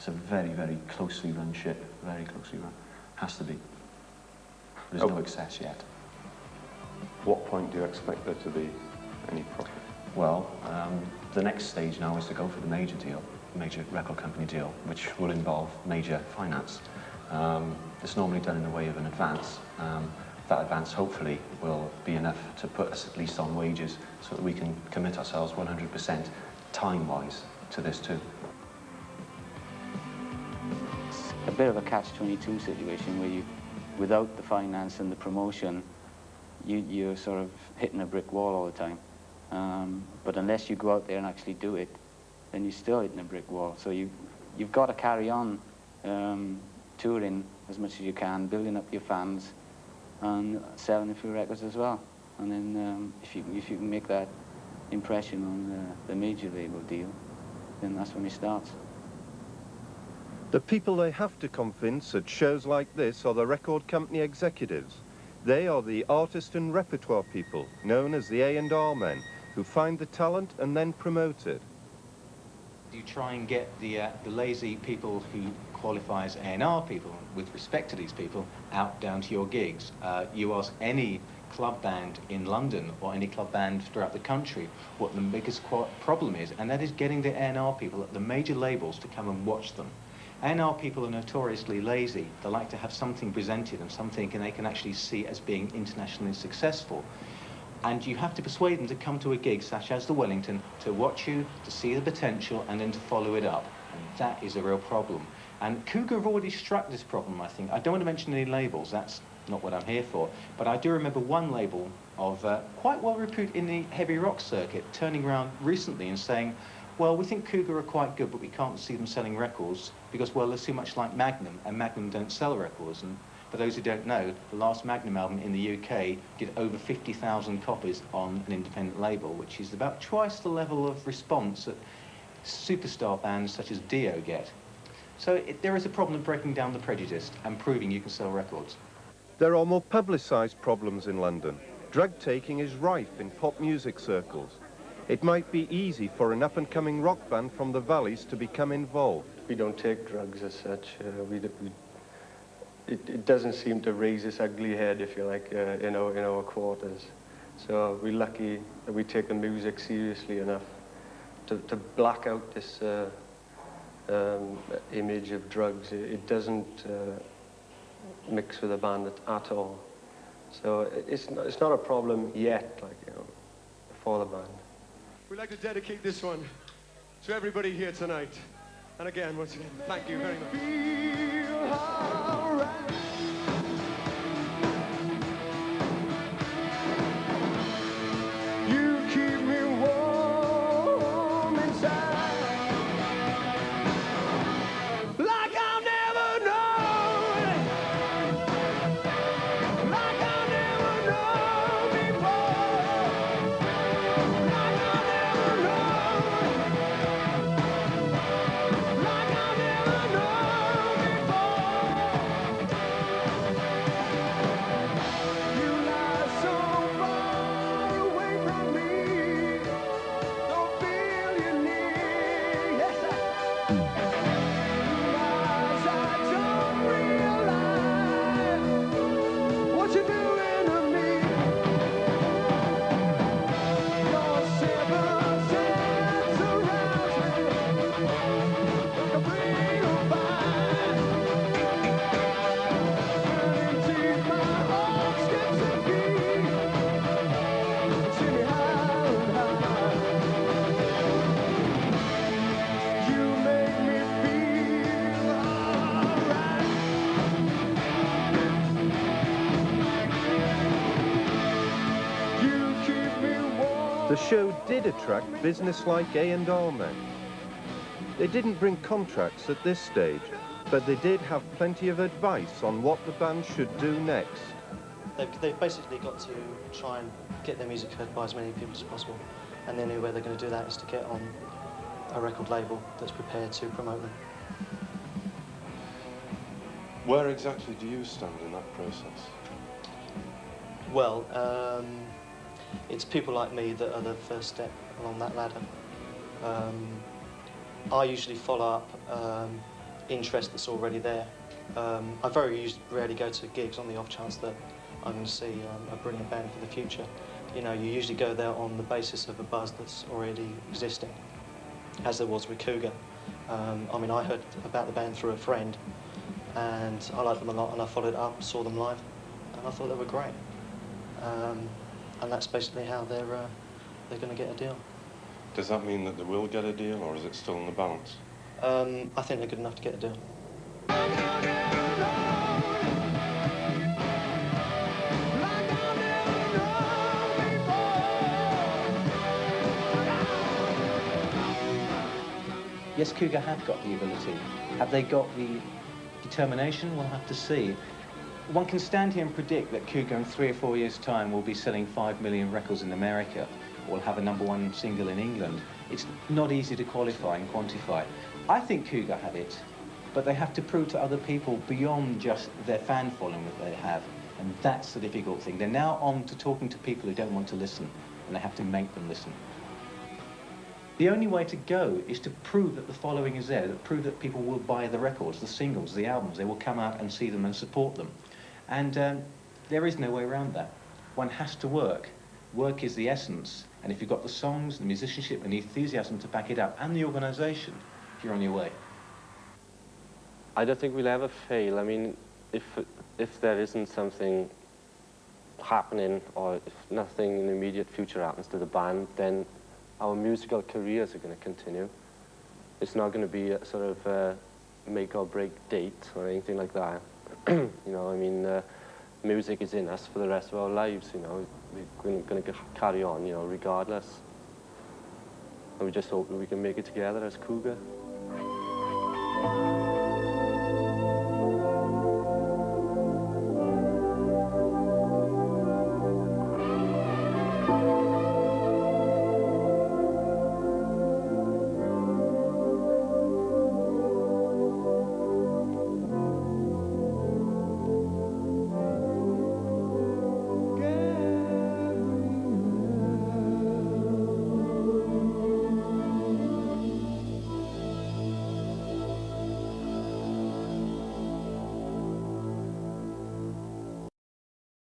It's a very, very closely run ship, very closely run. Has to be. There's no excess yet. What point do you expect there to be any profit? Well, the next stage now is to go for the major deal, major record company deal, which will involve major finance. It's normally done in the way of an advance. That advance hopefully will be enough to put us at least on wages so that we can commit ourselves 100% time-wise to this too. It's a bit of a catch-22 situation where you, without the finance and the promotion, you're sort of hitting a brick wall all the time. But unless you go out there and actually do it, then you're still hitting a brick wall. So you've got to carry on touring as much as you can, building up your fans, and selling a few records as well. And then if you can make that impression on the major label deal, then that's when it starts. The people they have to convince at shows like this are the record company executives. They are the artist and repertoire people, known as the A&R men, who find the talent and then promote it. You try and get the lazy people who qualify as A&R people, with respect to these people, out down to your gigs. You ask any club band in London or any club band throughout the country what the biggest problem is, and that is getting the A&R people at the major labels to come and watch them. A&R people are notoriously lazy. They like to have something presented and something they can actually see as being internationally successful. And you have to persuade them to come to a gig such as the Wellington, to watch you, to see the potential, and then to follow it up. And that is a real problem. And KOOGA have already struck this problem, I think. I don't want to mention any labels, that's not what I'm here for. But I do remember one label of quite well reputed in the heavy rock circuit turning around recently and saying, well, we think KOOGA are quite good, but we can't see them selling records because, well, they're too much like Magnum, and Magnum don't sell records. And for those who don't know, the last Magnum album in the UK did over 50,000 copies on an independent label, which is about twice the level of response that superstar bands such as Dio get. So there is a problem of breaking down the prejudice and proving you can sell records. There are more publicised problems in London. Drug taking is rife in pop music circles. It might be easy for an up-and-coming rock band from the valleys to become involved. We don't take drugs as such. It doesn't seem to raise its ugly head, if you like, in our quarters. So we're lucky that we take the music seriously enough to black out this image of drugs. It doesn't mix with the band at all. So it's not a problem yet, like, you know, for the band. We'd like to dedicate this one to everybody here tonight. And again, once again, thank you very much. The show did attract business-like A&R men. They didn't bring contracts at this stage, but they did have plenty of advice on what the band should do next. They've basically got to try and get their music heard by as many people as possible, and the only way they're going to do that is to get on a record label that's prepared to promote them. Where exactly do you stand in that process? Well, it's people like me that are the first step along that ladder. I usually follow up interest that's already there. I very rarely go to gigs on the off chance that I'm going to see a brilliant band for the future. You know, you usually go there on the basis of a buzz that's already existing, as there was with KOOGA. I mean, I heard about the band through a friend, and I liked them a lot, and I followed it up, saw them live, and I thought they were great. And that's basically how they're going to get a deal. Does that mean that they will get a deal, or is it still in the balance? I think they're good enough to get a deal. Yes, KOOGA have got the ability. Have they got the determination? We'll have to see. One can stand here and predict that KOOGA in 3 or 4 years' time will be selling 5 million records in America, or will have a #1 single in England. It's not easy to qualify and quantify. I think KOOGA have it, but they have to prove to other people beyond just their fan following that they have, and that's the difficult thing. They're now on to talking to people who don't want to listen, and they have to make them listen. The only way to go is to prove that the following is there, to prove that people will buy the records, the singles, the albums. They will come out and see them and support them. And there is no way around that. One has to work. Work is the essence. And if you've got the songs, the musicianship, and the enthusiasm to back it up, and the organisation, you're on your way. I don't think we'll ever fail. I mean, if there isn't something happening, or if nothing in the immediate future happens to the band, then our musical careers are going to continue. It's not going to be a sort of make or break date or anything like that. You know, I mean, music is in us for the rest of our lives, you know. We're going to carry on, you know, regardless. And we just hope that we can make it together as KOOGA.